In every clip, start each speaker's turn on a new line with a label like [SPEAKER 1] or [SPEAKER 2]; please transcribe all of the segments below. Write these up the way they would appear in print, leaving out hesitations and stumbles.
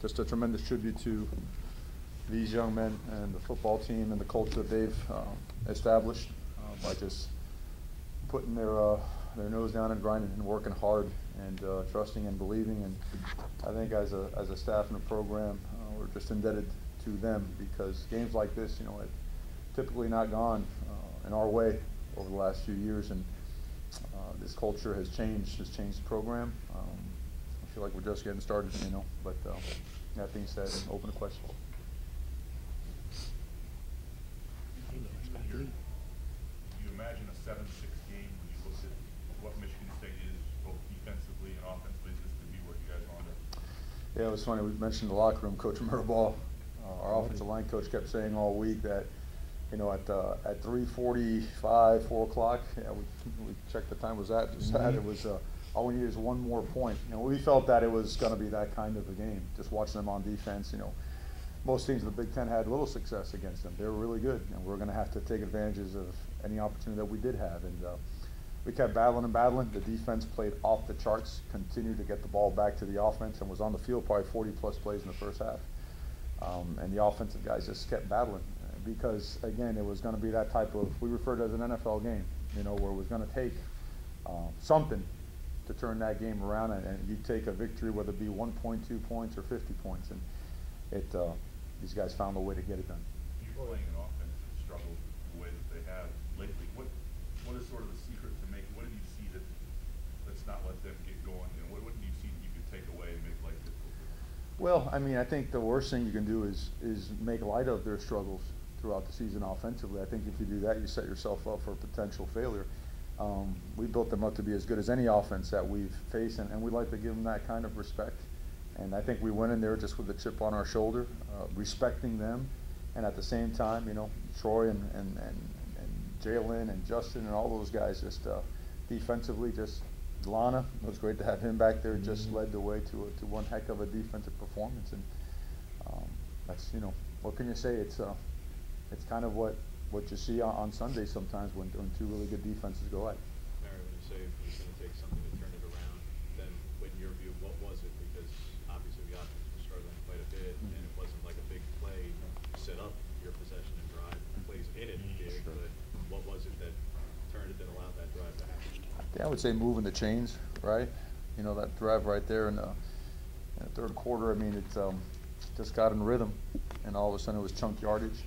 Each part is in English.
[SPEAKER 1] Just a tremendous tribute to these young men and the football team and the culture they've established by just putting their nose down and grinding and working hard and trusting and believing. And I think as a staff and a program, we're just indebted to them, because games like this, you know, have typically not gone in our way over the last few years, and this culture has changed the program. I feel like we're just getting started, you know, but that being said, open to questions.
[SPEAKER 2] You imagine a 7-6 game when you look at what Michigan State is, both defensively and offensively, this could be what you guys want to.
[SPEAKER 1] Yeah, it was funny. We mentioned the locker room. Coach Cristobal, our offensive line coach, kept saying all week that, you know, at 3:45, 4 o'clock, yeah, we checked the time. Was that? It was. All we needed is one more point. You know, we felt that it was going to be that kind of a game. Just watching them on defense, you know, most teams in the Big Ten had little success against them. They were really good, and we're going to have to take advantages of any opportunity that we did have. And we kept battling and battling. The defense played off the charts, continued to get the ball back to the offense, and was on the field probably 40-plus plays in the first half. And the offensive guys just kept battling, because, again, it was going to be that type of, we referred to it as an NFL game, you know, where it was going to take something to turn that game around, and you take a victory, whether it be 1 point, 2 points, or 50 points, and these guys found a way to get it done.
[SPEAKER 2] You're playing an offense that struggled the way that they have lately. What is sort of the secret to make? What did you see let's not let them get going? And what did you see that you could take away and make life difficult?
[SPEAKER 1] Well, I mean, I think the worst thing you can do is make light of their struggles throughout the season offensively. I think if you do that, you set yourself up for potential failure. We built them up to be as good as any offense that we've faced, and we'd like to give them that kind of respect. And I think we went in there just with a chip on our shoulder, respecting them, and at the same time, you know, Troy and Jalen and Justin and all those guys just defensively, just Lana, it was great to have him back there, just led the way to one heck of a defensive performance. And that's, you know, what can you say? It's kind of what you see on Sunday sometimes when two really good defenses go at.
[SPEAKER 3] Mario, when you say it's going to take something to turn it around, then in your view, what was it? Because obviously the offense was struggling quite a bit, and it wasn't like a big play set up your possession and drive. Plays in it did, but what was it that turned it that allowed that drive to happen?
[SPEAKER 1] Yeah, I would say moving the chains, right? You know, that drive right there in the third quarter, I mean, it just got in rhythm, and all of a sudden it was chunk yardage.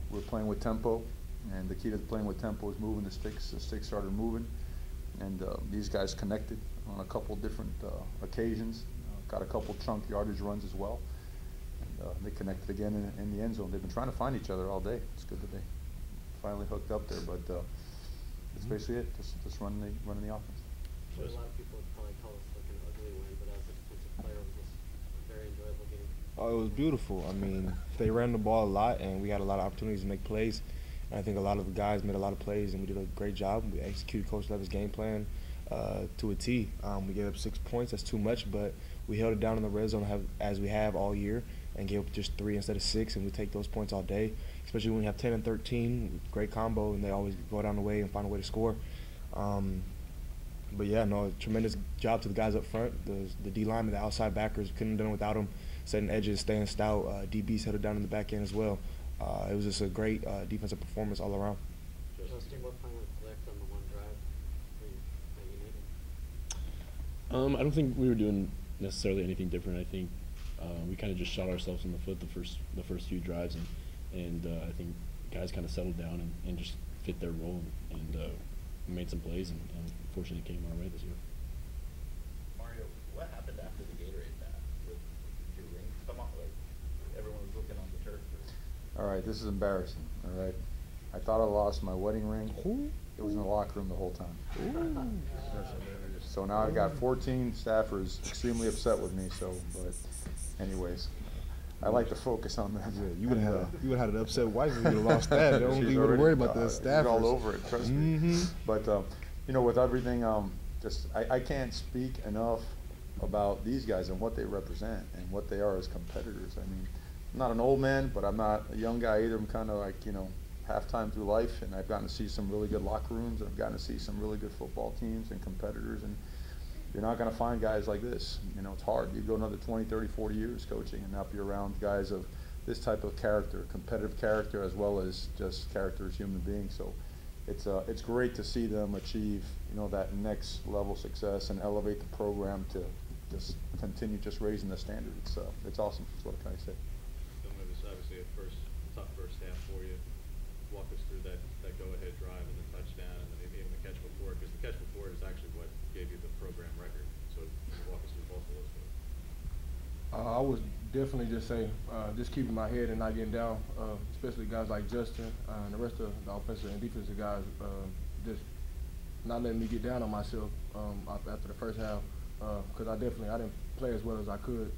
[SPEAKER 1] We're playing with tempo, and the key to playing with tempo is moving the sticks. The sticks started moving, and these guys connected on a couple different occasions. Got a couple chunk yardage runs as well, and they connected again in the end zone. They've been trying to find each other all day. It's good that they finally hooked up there, but that's basically it. Just running the offense.
[SPEAKER 4] A lot of people would probably call this like an ugly win, but as a defensive player, it was just a very enjoyable game.
[SPEAKER 5] Oh, it was beautiful. I mean, they ran the ball a lot, and we had a lot of opportunities to make plays. And I think a lot of the guys made a lot of plays, and we did a great job. We executed Coach Levis' game plan to a T. We gave up 6 points. That's too much, but we held it down in the red zone as we have all year, and gave up just 3 instead of 6, and we take those points all day, especially when you have 10 and 13. Great combo, and they always go down the way and find a way to score. But, yeah, no, tremendous job to the guys up front. The D-linemen, the outside backers, couldn't have done it without them. Setting edges, staying stout. DBs held it down in the back end as well. It was just a great defensive performance all around.
[SPEAKER 4] Justin, what finally clicked on the one drive that you needed?
[SPEAKER 6] I don't think we were doing necessarily anything different. I think we kind of just shot ourselves in the foot the first few drives, and I think guys kind of settled down and just fit their role and made some plays, and unfortunately it came our way this year.
[SPEAKER 7] Mario, what happened after the Gatorade bath with your ring? Come on, like everyone was looking on the turf.
[SPEAKER 1] All right, this is embarrassing. All right, I thought I lost my wedding ring. It was in the locker room the whole time. So now I've got 14 staffers extremely upset with me. So, but anyways, I like to focus on that.
[SPEAKER 5] Yeah, you would have had an upset wife if you would have lost that. I don't think you would have worried about the staffers.
[SPEAKER 1] She's all over it, trust me. But you know, with everything, I can't speak enough about these guys and what they represent and what they are as competitors. I mean, I'm not an old man, but I'm not a young guy either. I'm kind of like, you know, half-time through life, and I've gotten to see some really good locker rooms, and I've gotten to see some really good football teams and competitors, and you're not going to find guys like this. You know, it's hard. You go another 20, 30, 40 years coaching, and now you're around guys of this type of character, competitive character, as well as just character as human beings. So it's great to see them achieve, you know, that next level success and elevate the program to just continue just raising the standard. It's awesome. That's what can I say.
[SPEAKER 3] Similar, this obviously a tough first half for you. Walk us through that go-ahead drive and the touchdown and then even the catch before, because the catch before is actually what gave you the program record. So walk us through both of those things.
[SPEAKER 8] I would definitely just say just keeping my head and not getting down, especially guys like Justin and the rest of the offensive and defensive guys, just not letting me get down on myself after the first half, because I didn't play as well as I could.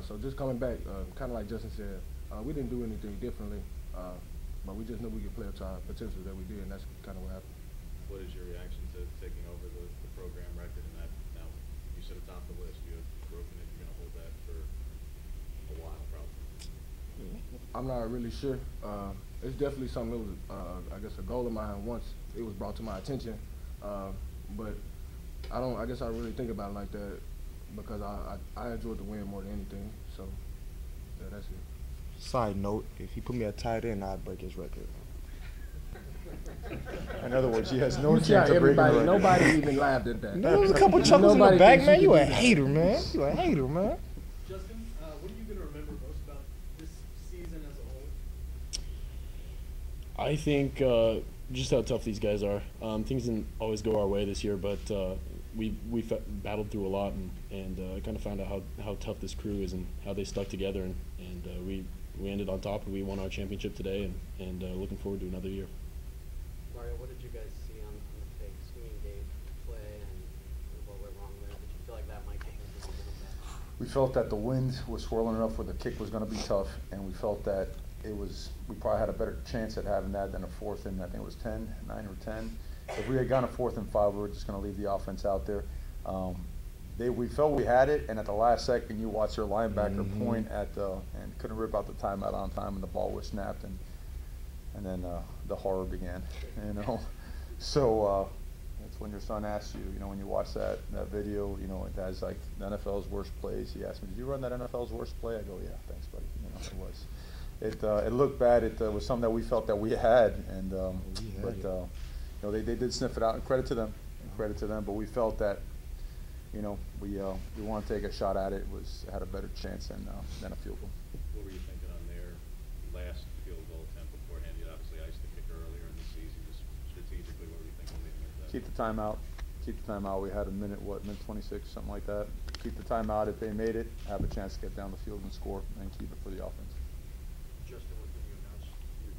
[SPEAKER 8] So just coming back, kind of like Justin said, we didn't do anything differently, but we just knew we could play up to our potential that we did, and that's kind of what happened.
[SPEAKER 3] What is your reaction to taking over the program record and that now you sit atop the list, you have broken it, you're going to hold that for a while probably?
[SPEAKER 8] I'm not really sure. It's definitely something that was, I guess, a goal of mine once it was brought to my attention. But I guess I really think about it like that because I enjoyed the win more than anything. So, yeah, that's it.
[SPEAKER 5] Side note, if he put me at tight end, I'd break his record.
[SPEAKER 1] In other words, he has no
[SPEAKER 8] You
[SPEAKER 1] chance
[SPEAKER 8] tell
[SPEAKER 1] of breaking the
[SPEAKER 8] everybody,
[SPEAKER 1] record.
[SPEAKER 8] nobody even laughed at that.
[SPEAKER 5] There was a couple chuckles in the
[SPEAKER 8] Nobody
[SPEAKER 5] back,
[SPEAKER 8] thinks
[SPEAKER 5] man. You
[SPEAKER 8] can
[SPEAKER 5] a
[SPEAKER 8] do that.
[SPEAKER 5] hater, man. You a hater, man.
[SPEAKER 9] Justin, what are you going to remember most about this season as a whole?
[SPEAKER 6] I think just how tough these guys are. Things didn't always go our way this year, but we battled through a lot and kind of found out how tough this crew is and how they stuck together and we ended on top and we won our championship today and looking forward to another year.
[SPEAKER 4] Mario, what did you guys see on the fake swinging game play and what went wrong there? Did you feel like that might get them a little bit?
[SPEAKER 1] We felt that the wind was swirling enough where the kick was going to be tough, and we felt that we probably had a better chance at having that than a 4th and I think it was 9 or 10. If we had gone a 4th and 5, we were just going to leave the offense out there. We felt we had it, and at the last second, you watch their linebacker point at and couldn't rip out the timeout on time, and the ball was snapped, and then the horror began. You know, so that's when your son asks you. You know, when you watch that video, you know, it has like the NFL's worst plays. He asked me, "Did you run that NFL's worst play?" I go, "Yeah, thanks, buddy." You know, it was. It looked bad. It was something that we felt that we had, and but you know, they did sniff it out. And credit to them. But we felt that, you know, we want to take a shot at it. Had a better chance than a field goal.
[SPEAKER 3] What were you thinking on their last field goal attempt beforehand? You obviously iced the kicker earlier in the season. Just strategically, what were you thinking leading into that?
[SPEAKER 1] Keep the timeout. We had a minute 26, something like that. Keep the timeout. If they made it, have a chance to get down the field and score, and keep it for the offense.
[SPEAKER 10] Justin, when you announced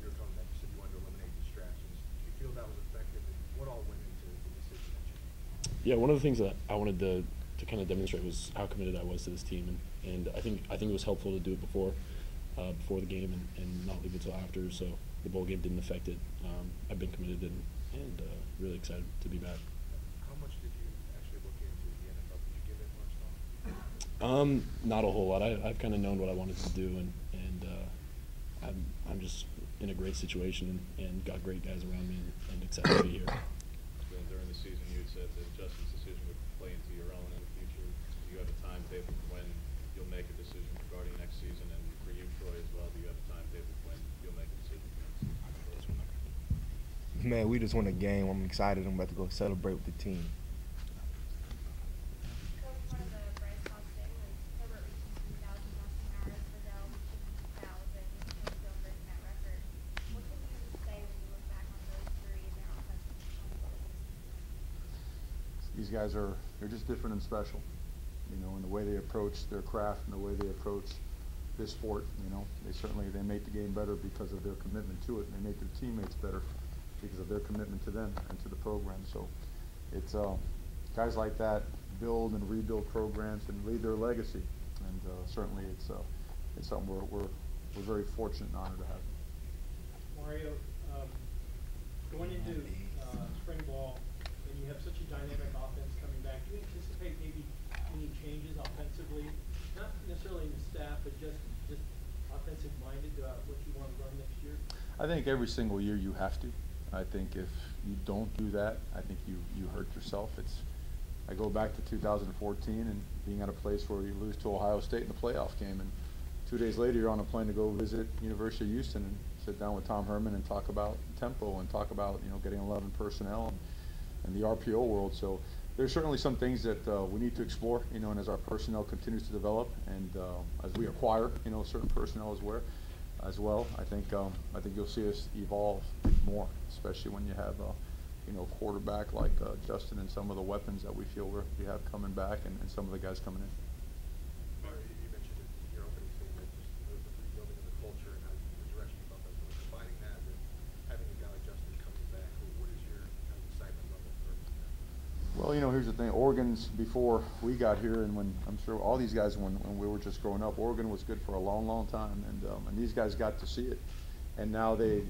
[SPEAKER 10] your comeback, you said you wanted to eliminate distractions. Do you feel that was effective? And what all went into the decision that you made?
[SPEAKER 6] Yeah, one of the things that I wanted to kind of demonstrate was how committed I was to this team, and I think it was helpful to do it before the game and not leave it till after, so the bowl game didn't affect it. I've been committed and really excited to be back.
[SPEAKER 10] How much did you actually look into the NFL? Did you give it much thought?
[SPEAKER 6] Not a whole lot. I've kind of known what I wanted to do, and I'm just in a great situation and got great guys around me and excited to be here.
[SPEAKER 3] During the season, you had said that Justin's decision would play into your own in the future. Do you have a timetable for when you'll make a decision regarding next season? And for you, Troy, as well, do you have a timetable for when you'll make a decision for next season?
[SPEAKER 5] Man, we just won a game. I'm excited. I'm about to go celebrate with the team.
[SPEAKER 11] Coach, one of the bright spots today was Herbert reaching 3,000 passing yards, Riddell reaching 1,000, Cristobal breaking that record. What can you say when you look back on those three and their offensive performances?
[SPEAKER 1] These guys they're just different and special, you know, in the way they approach their craft and the way they approach this sport. You know, they make the game better because of their commitment to it. And they make their teammates better because of their commitment to them and to the program. So it's guys like that build and rebuild programs and lead their legacy. And certainly it's something we're very fortunate and honored to have.
[SPEAKER 9] Mario, going into spring ball, and you have such a dynamic offense coming back, do you anticipate maybe any changes offensively? Not necessarily in the staff, but just offensive-minded what you want to run next year?
[SPEAKER 1] I think every single year you have to. I think if you don't do that, I think you hurt yourself. I go back to 2014 and being at a place where you lose to Ohio State in the playoff game, and 2 days later you're on a plane to go visit University of Houston and sit down with Tom Herman and talk about tempo and talk about getting 11 personnel and the RPO world. So there's certainly some things that we need to explore, and as our personnel continues to develop and as we acquire certain personnel as well, I think you'll see us evolve more, especially when you have a quarterback like Justin and some of the weapons that we feel we have coming back and some of the guys coming in.
[SPEAKER 10] Mario, you mentioned it in your opening statement, just the rebuilding of the culture and how the direction you thought that was going. Combining that with having a guy like Justin coming back, what is your kind of excitement level for that?
[SPEAKER 1] Well, here's the thing. Oregon's, before we got here, and when I'm sure all these guys, when we were just growing up, Oregon was good for a long, long time, and these guys got to see it. And now they've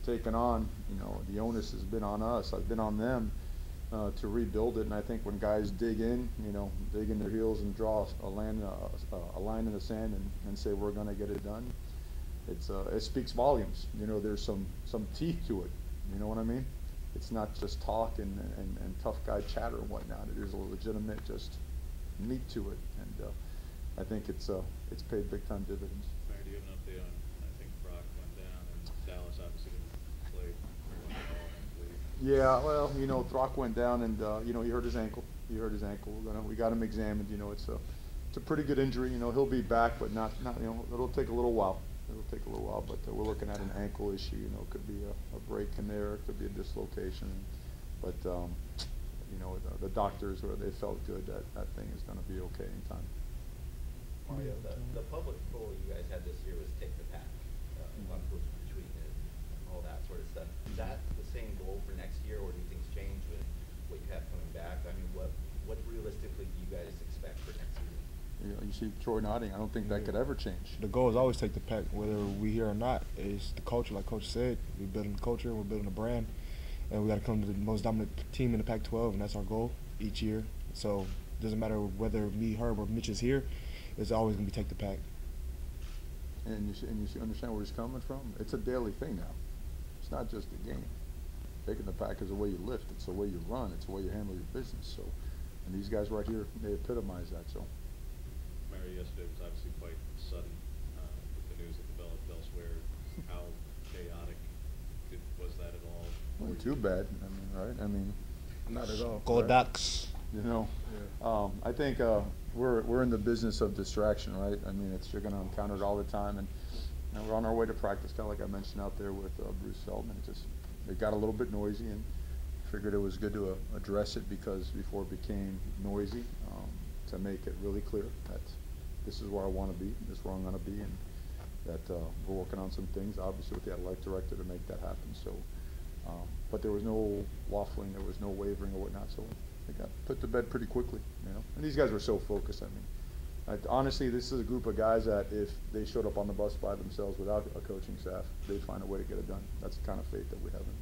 [SPEAKER 1] taken on, the onus has been on us. I've been on them to rebuild it. And I think when guys dig in their heels and draw a line in the sand and say we're going to get it done, it speaks volumes. There's some teeth to it. You know what I mean? It's not just talk and tough guy chatter and whatnot. It is a legitimate just meat to it. And I think it's paid big time dividends.
[SPEAKER 3] Mayor, do you have an update on? I think Brock went down, and Dallas obviously didn't play very well at all, I believe.
[SPEAKER 1] Yeah, well, Throck went down and he hurt his ankle. We got him examined. It's a pretty good injury. He'll be back, but not. It'll take a little while. But we're looking at an ankle issue. It could be a break in there. It could be a dislocation. But the doctors, they felt good that thing is going to be okay in time.
[SPEAKER 7] Mario, the public goal you guys had this year was take the pack, one push between it, and all that sort of stuff. Is that the same goal for next year, or do things change with what you have coming back? I mean, what realistically do you guys expect for next season?
[SPEAKER 1] You see Troy nodding. I don't think that could ever change.
[SPEAKER 5] The goal is always take the pack, whether we here or not. It's the culture, like Coach said. We're building the culture, we're building a brand, and we got to come to the most dominant team in the Pac-12, and that's our goal each year. So it doesn't matter whether me, Herb, or Mitch is here. It's always going to be take the pack.
[SPEAKER 1] And you understand where he's coming from? It's a daily thing now. It's not just a game. Taking the pack is the way you lift. It's the way you run. It's the way you handle your business. So, and these guys right here, they epitomize that. So.
[SPEAKER 3] Mary, yesterday was obviously quite sudden with the news that developed elsewhere. How chaotic was that at all?
[SPEAKER 1] Not too bad. I mean,
[SPEAKER 8] Not at all.
[SPEAKER 5] Go
[SPEAKER 8] right?
[SPEAKER 5] Ducks.
[SPEAKER 1] I think we're in the business of distraction, right? I mean, you're going to encounter it all the time, and we're on our way to practice, kind of like I mentioned out there with Bruce Feldman. It got a little bit noisy, and figured it was good to address it before it became noisy, to make it really clear that this is where I want to be, this is where I'm going to be, and that we're working on some things, obviously, with the athletic director to make that happen. So, but there was no waffling, there was no wavering or whatnot. So they got put to bed pretty quickly, And these guys were so focused. Honestly, this is a group of guys that if they showed up on the bus by themselves without a coaching staff, they'd find a way to get it done. That's the kind of faith that we have in.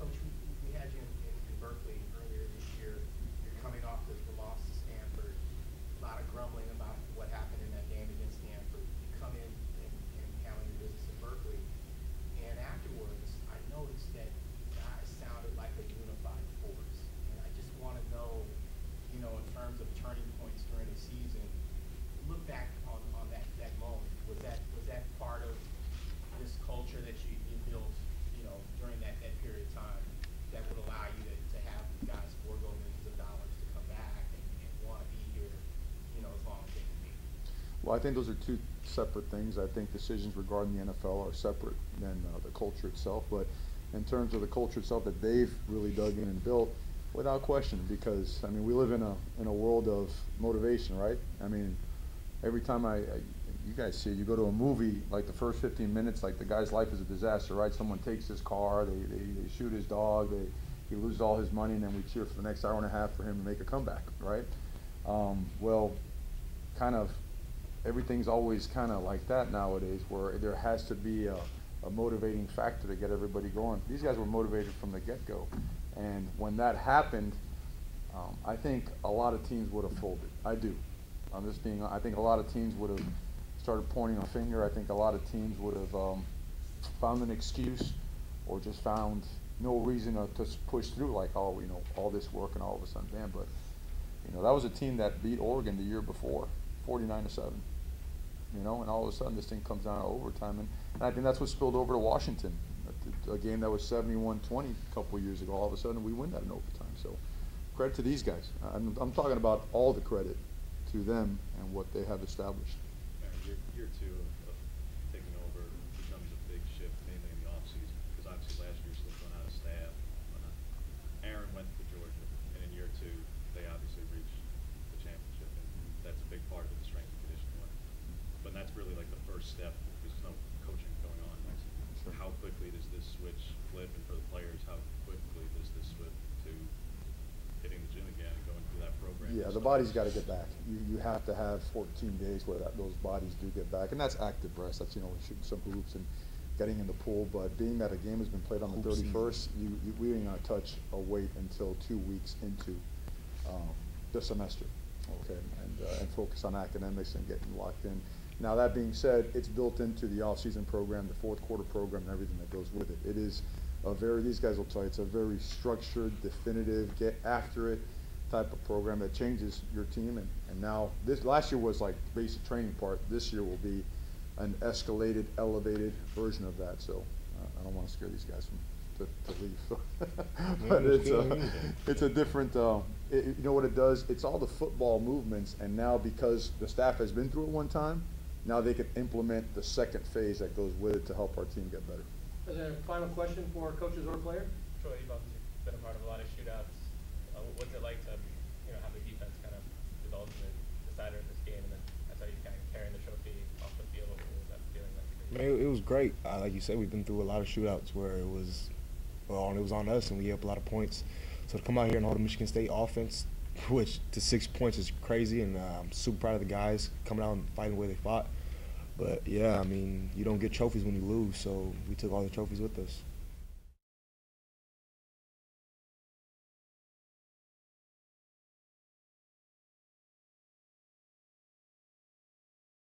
[SPEAKER 10] Coach, we had you in Berkeley earlier this year. You're coming off the loss to Stanford. A lot of grumbling about what happened in that game against Stanford. You come in and handling your business in Berkeley. And afterwards, I noticed that you guys sounded like a unified force. And I just want to know, in terms of turning points during the season, look back on that moment. Was that part of this culture that you built, during that period of time that would allow you to have guys forego millions of dollars to come back and want to be here, as long as they can be?
[SPEAKER 1] Well, I think those are two separate things. I think decisions regarding the NFL are separate than the culture itself. But in terms of the culture itself that they've really dug in and built, without question, because we live in a world of motivation, right? Every time you guys see it, you go to a movie, like the first 15 minutes, like the guy's life is a disaster, right? Someone takes his car, they shoot his dog, he loses all his money, and then we cheer for the next hour and a half for him to make a comeback, right? Well, kind of everything's always kind of like that nowadays, where there has to be a motivating factor to get everybody going. These guys were motivated from the get-go, and when that happened, I think a lot of teams would have folded. I do. I think a lot of teams would have started pointing a finger. I think a lot of teams would have found an excuse, or just found, no reason to push through like, oh, you know, all this work and all of a sudden, bam. But you know, that was a team that beat Oregon the year before, 49-7. You know, and all of a sudden this thing comes down to overtime, and I think that's what spilled over to Washington. A game that was 71-20 a couple of years ago, all of a sudden we win that in overtime. So credit to these guys. I'm talking about all the credit to them and what they have established.
[SPEAKER 3] Year two of taking over becomes a big shift, mainly in the offseason, because obviously last year still going out of staff. Aaron went to Georgia, and in year two, they obviously reached the championship, and that's a big part of the strength and conditioning work. But that's really like the first step. There's no coaching going on next year.
[SPEAKER 1] Sure.
[SPEAKER 3] How quickly does this switch flip, and for the players, how quickly does this flip to hitting the gym again and going through that program?
[SPEAKER 1] Yeah, the body's got to get back. You have to have 14 days where those bodies do get back, and that's active rest. That's, you know, shooting some hoops and getting in the pool. But being that a game has been played on the 31st, we ain't gonna touch a weight until 2 weeks into the semester, okay, and focus on academics and getting locked in. Now that being said, it's built into the off-season program, the fourth quarter program, and everything that goes with it. It is a very, these guys will tell you, it's a very structured, definitive, get after it type of program that changes your team. And now this last year was like basic training part. This year will be an escalated, elevated version of that. So I don't want to scare these guys to leave. But it's a different. You know what it does? It's all the football movements, and now because the staff has been through it one time, now they can implement the second phase that goes with it to help our team get better.
[SPEAKER 9] Is there a final question for coaches or player?
[SPEAKER 12] Troy, you've obviously been a part of a lot of shootouts. What's it like to, you know, have the defense kind of be the ultimate decider of this game, and then that's how you kind of carrying the trophy off the field? What was that feeling like?
[SPEAKER 5] Man, it was great. Like you said, we've been through a lot of shootouts where it was on us, and we gave up a lot of points. So to come out here and hold the Michigan State offense, which to 6 points is crazy, and I'm super proud of the guys coming out and fighting the way they fought. But yeah, I mean, you don't get trophies when you lose, so we took all the trophies with us.